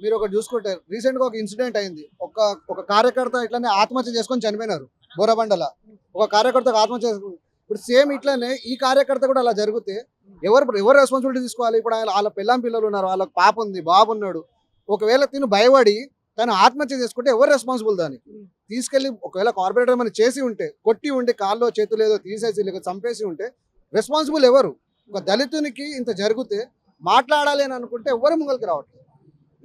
మీరు ఒకటి చూసుకుంటే రీసెంట్గా ఒక ఇన్సిడెంట్ అయింది. ఒక ఒక కార్యకర్త ఇట్లానే ఆత్మహత్య చేసుకొని చనిపోయినారు బోరబండల. ఒక కార్యకర్తకు ఆత్మహత్య చేసుకుని ఇప్పుడు సేమ్ ఇట్లానే ఈ కార్యకర్త కూడా అలా జరిగితే ఎవరు రెస్పాన్సిబిలిటీ తీసుకోవాలి? ఇప్పుడు వాళ్ళ పిల్లం పిల్లలు ఉన్నారు, వాళ్ళకి పాప ఉంది, బాబు ఉన్నాడు. ఒకవేళ తిను భయపడి తను ఆత్మహత్య చేసుకుంటే ఎవరు రెస్పాన్సిబుల్ దానికి? తీసుకెళ్ళి ఒకవేళ కార్పొరేటర్ మనం చేసి ఉంటే, కొట్టి ఉంటే, కాల్లో చేతులు ఏదో తీసేసి లేక చంపేసి ఉంటే రెస్పాన్సిబుల్ ఎవరు? ఒక దళితునికి ఇంత జరిగితే మాట్లాడాలి అని అనుకుంటే ఎవరు ముంగలికి రావట్లేదు.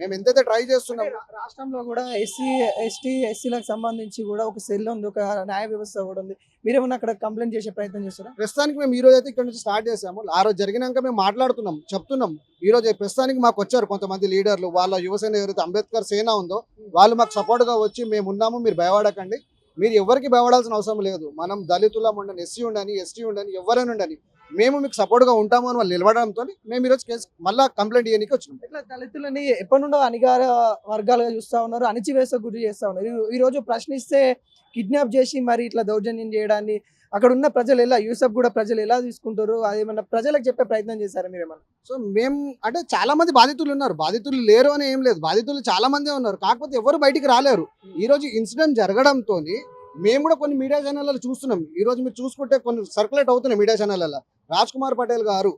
మేము ఎంతైతే ట్రై చేస్తున్నాం. రాష్ట్రంలో కూడా ఎస్సీలకు సంబంధించి కూడా ఒక సెల్ ఉంది, ఒక న్యాయ వ్యవస్థ కూడా ఉంది. మీరేమన్నా అక్కడ కంప్లైంట్ చేసే ప్రయత్నం చేస్తారా? ప్రస్తుతానికి మేము ఈ రోజు అయితే ఇక్కడ నుంచి స్టార్ట్ చేసాము. ఆ రోజు జరిగినాక మేము మాట్లాడుతున్నాం, చెప్తున్నాం. ఈ రోజు ప్రస్తుతానికి మాకు వచ్చారు కొంతమంది లీడర్లు, వాళ్ళ యువసేన ఎవరైతే అంబేద్కర్ సేన ఉందో వాళ్ళు మాకు సపోర్ట్గా వచ్చి మేము ఉన్నాము, మీరు భయపడకండి, మీరు ఎవరికి భయపడాల్సిన అవసరం లేదు, మనం దళితులం ఉండని, ఎస్సీ ఉండని, ఎస్టీ ఉండని, ఎవరైనా ఉండని, మేము మీకు సపోర్ట్గా ఉంటాము అని వాళ్ళు నిలబడడంతో మేము ఈరోజు కేసు మళ్ళీ కంప్లైంట్ చేయడానికి వచ్చినాం. ఇట్లా దళితులని ఎప్పటి నుండో అనిగార వర్గాలుగా చూస్తూ ఉన్నారు, అణిచివేసకు గురి చేస్తూ ఉన్నారు. ఈ రోజు ప్రశ్నిస్తే కిడ్నాప్ చేసి మరి ఇట్లా దౌర్జన్యం చేయడాన్ని అక్కడ ఉన్న ప్రజలు ఎలా, యూసఫ్ కూడా ప్రజలు ఎలా తీసుకుంటారు, అదేమన్నా ప్రజలకు చెప్పే ప్రయత్నం చేశారా మీరేమన్నా? సో మేము అంటే చాలా మంది బాధితులు ఉన్నారు, బాధితులు లేరు అని ఏం లేదు, బాధితులు చాలా మంది ఉన్నారు, కాకపోతే ఎవరు బయటికి రాలేరు. ఈ రోజు ఇన్సిడెంట్ జరగడంతో మేము కూడా కొన్ని మీడియా ఛానళ్ళలో చూస్తున్నాం. ఈ రోజు మీరు చూసుకుంటే కొన్ని సర్క్యులేట్ అవుతున్నాయి మీడియా ఛానళ్ళలో. రాజ్ కుమార్ పటేల్ గారు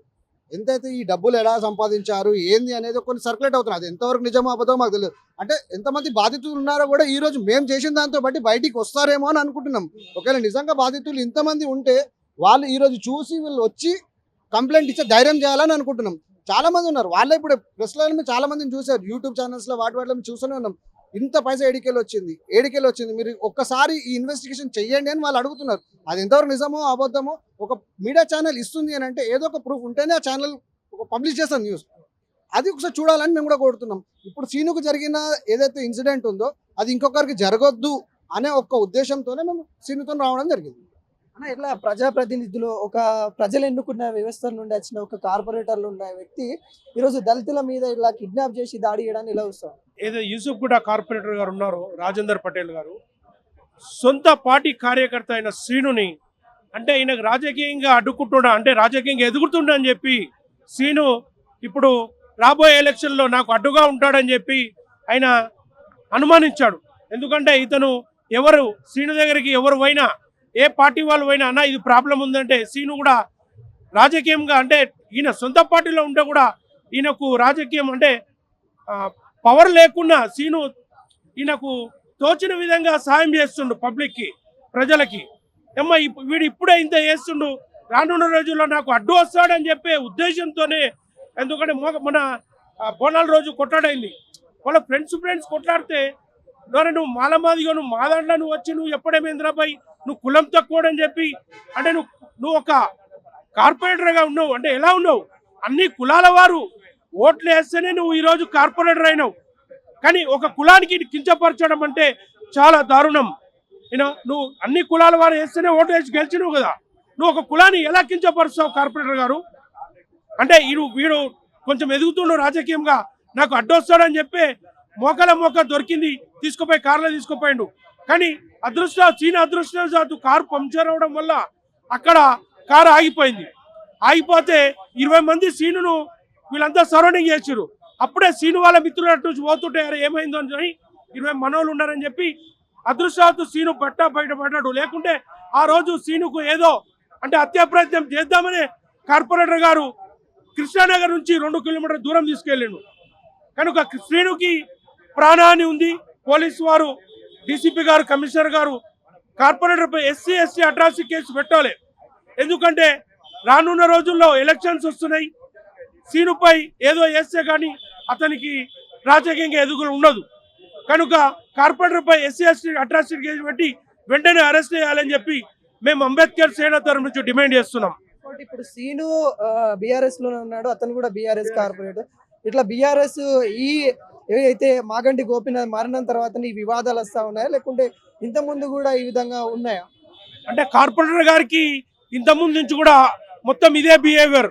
ఎంతైతే ఈ డబ్బులు ఎలా సంపాదించారు ఏంది అనేది కొన్ని సర్క్యులేట్ అవుతున్నాయి. అది ఎంతవరకు నిజమో అబద్ధమో మాకు తెలియదు. అంటే ఎంతమంది బాధితులు ఉన్నారో కూడా ఈ రోజు మేము చేసిన దాంతో బట్టి బయటికి వస్తారేమో అని అనుకుంటున్నాం. ఒకవేళ నిజంగా బాధితులు ఇంతమంది ఉంటే వాళ్ళు ఈ రోజు చూసి వీళ్ళు వచ్చి కంప్లైంట్ ఇచ్చే ధైర్యం చేయాలని అనుకుంటున్నాం. చాలా మంది ఉన్నారు, వాళ్ళే ఇప్పుడు ప్రెస్లో చాలా మందిని చూసారు, యూట్యూబ్ ఛానల్స్లో వాటిలో చూస్తూనే ఉన్నాం. ఇంత పైసా ఏడికెళ్ళి వచ్చింది, మీరు ఒక్కసారి ఈ ఇన్వెస్టిగేషన్ చెయ్యండి అని వాళ్ళు అడుగుతున్నారు. అది ఎంతవరకు నిజమో అబద్ధమో ఒక మీడియా ఛానల్ ఇస్తుంది అని అంటే ఏదో ఒక ప్రూఫ్ ఉంటేనే ఆ ఛానల్ పబ్లిష్ చేస్తాం న్యూస్. అది ఒకసారి చూడాలని మేము కూడా కోరుతున్నాం. ఇప్పుడు సీనుకు జరిగిన ఏదైతే ఇన్సిడెంట్ ఉందో అది ఇంకొకరికి జరగొద్దు అనే ఒక ఉద్దేశంతోనే మేము సీనుతో రావడం జరిగింది. అన్న ఇట్లా ప్రజాప్రతినిధులు, ఒక ప్రజలు ఎన్నుకున్న వ్యవస్థ నుండి వచ్చిన ఒక కార్పొరేటర్లు ఉన్న వ్యక్తి ఈరోజు దళితుల మీద ఇలా కిడ్నాప్ చేసి దాడి చేయడాన్ని ఇలా వస్తాం. ఏదో యూసుఫ్ కూడా కార్పొరేటర్ గారు ఉన్నారు, రాజేందర్ పటేల్ గారు, సొంత పార్టీ కార్యకర్త అయిన శ్రీనుని అంటే ఈయనకు రాజకీయంగా అడ్డుకుంటున్నా అంటే రాజకీయంగా ఎదుగుతుండ అని చెప్పి శ్రీను ఇప్పుడు రాబోయే ఎలక్షన్లో నాకు అడ్డుగా ఉంటాడని చెప్పి ఆయన అనుమానించాడు. ఎందుకంటే ఇతను ఎవరు శ్రీను దగ్గరికి ఎవరు పోయినా, ఏ పార్టీ వాళ్ళు పోయినా అన్న ఇది ప్రాబ్లం ఉందంటే శ్రీను కూడా రాజకీయంగా అంటే ఈయన సొంత పార్టీలో ఉంటే కూడా ఈయనకు రాజకీయం అంటే పవర్ లేకున్నా శ్రీను ఈయనకు తోచిన విధంగా సాయం చేస్తుండు పబ్లిక్కి, ప్రజలకి. ఏమ్మా వీడు ఇప్పుడే ఇంత చేస్తుండు, రానున్న రోజుల్లో నాకు అడ్డు వస్తాడని చెప్పే ఉద్దేశంతోనే. ఎందుకంటే మన బోనాల రోజు కొట్లాడైంది, వాళ్ళ ఫ్రెండ్స్ కొట్లాడితే నువ్వు మాలమాదిగా నువ్వు మా దాంట్లో నువ్వు వచ్చి నువ్వు ఎప్పుడేమేంద్రాబాయి నువ్వు కులం తక్కువడని చెప్పి అంటే నువ్వు ఒక కార్పొరేటర్గా ఉన్నావు అంటే ఎలా ఉన్నావు? అన్ని కులాల వారు ఓట్లు వేస్తేనే నువ్వు ఈరోజు కార్పొరేటర్ అయినావు, కానీ ఒక కులానికి కించపరచడం అంటే చాలా దారుణం. నువ్వు అన్ని కులాల వారు వేస్తేనే ఓట్లు వేసి గెలిచినావు కదా, నువ్వు ఒక కులాన్ని ఎలా కించపరుస్తావు కార్పొరేటర్ గారు? అంటే వీడు కొంచెం ఎదుగుతుండు రాజకీయంగా, నాకు అడ్డొస్తాడని చెప్పి మోక దొరికింది తీసుకుపోయి కార్లో తీసుకుపోయిండు. కానీ అదృష్టవశాత్తు కారు పంక్చర్ అవడం వల్ల అక్కడ కారు ఆగిపోయింది. ఆగిపోతే 20 మంది సీనును వీళ్ళంతా సరౌండింగ్ చేసారు. అప్పుడే సీను వాళ్ళ మిత్రుల నుంచి పోతుంటే ఏమైందో అని 20 మనోళ్ళు ఉన్నారని చెప్పి అదృష్టవశాత్తు సీను బయటపడ్డాడు. లేకుంటే ఆ రోజు సీనుకు ఏదో అంటే హత్యా ప్రయత్నం చేద్దామని కార్పొరేటర్ గారు కృష్ణానగర్ నుంచి 2 కిలోమీటర్ల దూరం తీసుకెళ్ళిండు. కనుక శ్రీనుకి ప్రాణహాని ఉంది. పోలీసు వారు, డీసీపీ గారు, కమిషనర్ గారు కార్పొరేటర్పై ఎస్సీ అట్రాసిటీ కేసు పెట్టాలి. ఎందుకంటే రానున్న రోజుల్లో ఎలక్షన్స్ వస్తున్నాయి, సీనుపై ఏదో వేస్తే కానీ అతనికి రాజకీయంగా ఎదుగులు ఉండదు. కనుక కార్పొరేటర్పై ఎస్సీ అట్రాసిటీ కేసు పెట్టి వెంటనే అరెస్ట్ చేయాలని చెప్పి మేము అంబేద్కర్ సేన తరఫు నుంచి డిమాండ్ చేస్తున్నాం. ఇప్పుడు సీను బీఆర్ఎస్ లోనే ఉన్నాడు, అతను కూడా బీఆర్ఎస్ కార్పొరేటర్. ఇట్లా బీఆర్ఎస్ ఏవైతే మాగంటి గోపీనాథ్ మారిన తర్వాత ఈ వివాదాలు వస్తా ఉన్నాయా, లేకుంటే ఇంతకుముందు కూడా ఈ విధంగా ఉన్నాయా? అంటే కార్పొరేటర్ గారికి ఇంతకుముందు నుంచి కూడా మొత్తం ఇదే బిహేవియర్.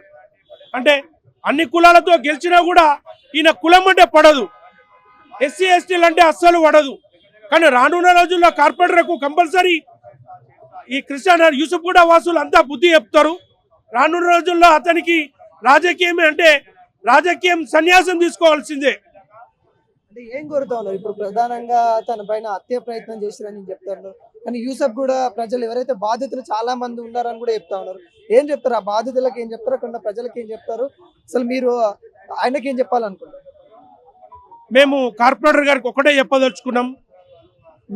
అంటే అన్ని కులాలతో గెలిచినా కూడా ఈయన కులం అంటే పడదు, ఎస్సీ ఎస్టీలు అంటే అస్సలు పడదు. కానీ రానున్న రోజుల్లో కార్పొరేటర్కు కంపల్సరీ ఈ కృష్ణా యూసుఫ్ కూడా వాసులు అంతా బుద్ధి చెప్తారు. రానున్న రోజుల్లో అతనికి రాజకీయమే అంటే రాజకీయం సన్యాసం తీసుకోవాల్సిందే. అంటే ఏం కోరుతా ఉన్నారు ఇప్పుడు ప్రధానంగా తన పైన హత్య ప్రయత్నం చేశారని చెప్తారు, కానీ యూసఫ్ కూడా ప్రజలు ఎవరైతే బాధితులు చాలా మంది ఉన్నారని కూడా చెప్తా ఉన్నారు. ఏం చెప్తారు ఆ బాధితులకు, ఏం చెప్తారు అక్కడ ఉన్న ప్రజలకు, ఏం చెప్తారు అసలు మీరు ఆయనకి ఏం చెప్పాలనుకుంటారు? మేము కార్పొరేటర్ గారికి ఒకటే చెప్పదలుచుకున్నాం,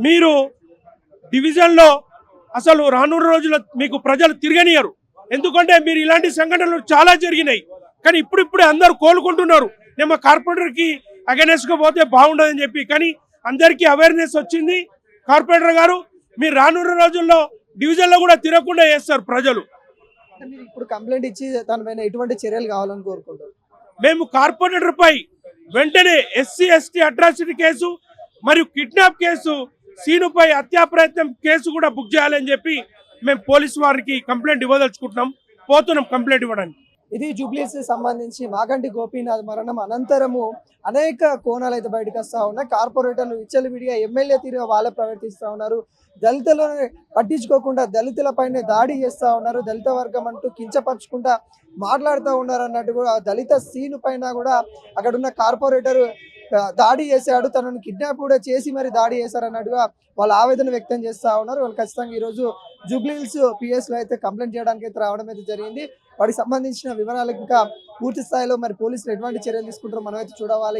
మీరు డివిజన్లో అసలు రానున్న రోజుల్లో మీకు ప్రజలు తిరగనియరు. ఎందుకంటే మీరు ఇలాంటి సంఘటనలు చాలా జరిగినాయి, కానీ ఇప్పుడిప్పుడే అందరూ కోలుకుంటున్నారు. నేను మా కార్పొరేటర్కి అగెనెస్ట్గా పోతే బాగుండదని చెప్పి, కానీ అందరికీ అవేర్నెస్ వచ్చింది. కార్పొరేటర్ గారు మీరు రానున్న రోజుల్లో డివిజన్లో కూడా తిరగకుండా చేస్తారు ప్రజలు. అంటే మీరు ఇప్పుడు కంప్లైంట్ ఇచ్చి తన పైన ఎటువంటి చర్యలు కావాలని కోరుకుంటారు? మేము కార్పొరేటర్ పై వెంటనే ఎస్సీ ఎస్టీ అట్రాసిటీ కేసు మరియు కిడ్నాప్ కేసు, సీనుపై హత్యా ప్రయత్నం కేసు కూడా బుక్ చేయాలని చెప్పి మేము పోలీసు వారికి కంప్లైంట్ ఇవ్వదలుచుకుంటున్నాం. పోతున్నాం కంప్లైంట్ ఇవ్వడానికి. ఇది జూబ్లీస్ సంబంధించి మాగంటి గోపీనాథ్ మరణం అనంతరము అనేక కోణాలు అయితే బయటకు వస్తూ ఉన్నాయి. కార్పొరేటర్లు విచ్చలవిడిగా ఎమ్మెల్యే తీరుగా వాళ్ళే ప్రవర్తిస్తూ ఉన్నారు. దళితులను పట్టించుకోకుండా దళితుల పైన దాడి చేస్తూ ఉన్నారు. దళిత వర్గం అంటూ కించపరచుకుంటా మాట్లాడుతూ ఉన్నారు అన్నట్టు కూడా దళిత సీను పైన కూడా అక్కడ ఉన్న కార్పొరేటర్ దాడి చేశాడు, తనను కిడ్నాప్ కూడా చేసి మరి దాడి చేశారు అన్నట్టుగా వాళ్ళు ఆవేదన వ్యక్తం చేస్తూ ఉన్నారు. వాళ్ళు ఖచ్చితంగా ఈరోజు జూబ్లీహిల్స్ పిఎస్లో అయితే కంప్లైంట్ చేయడానికి అయితే రావడం అయితే జరిగింది. వాటికి సంబంధించిన వివరాలకు ఇంకా పూర్తి స్థాయిలో మరి పోలీసులు ఎటువంటి చర్యలు తీసుకుంటారో మనం అయితే చూడవాలి.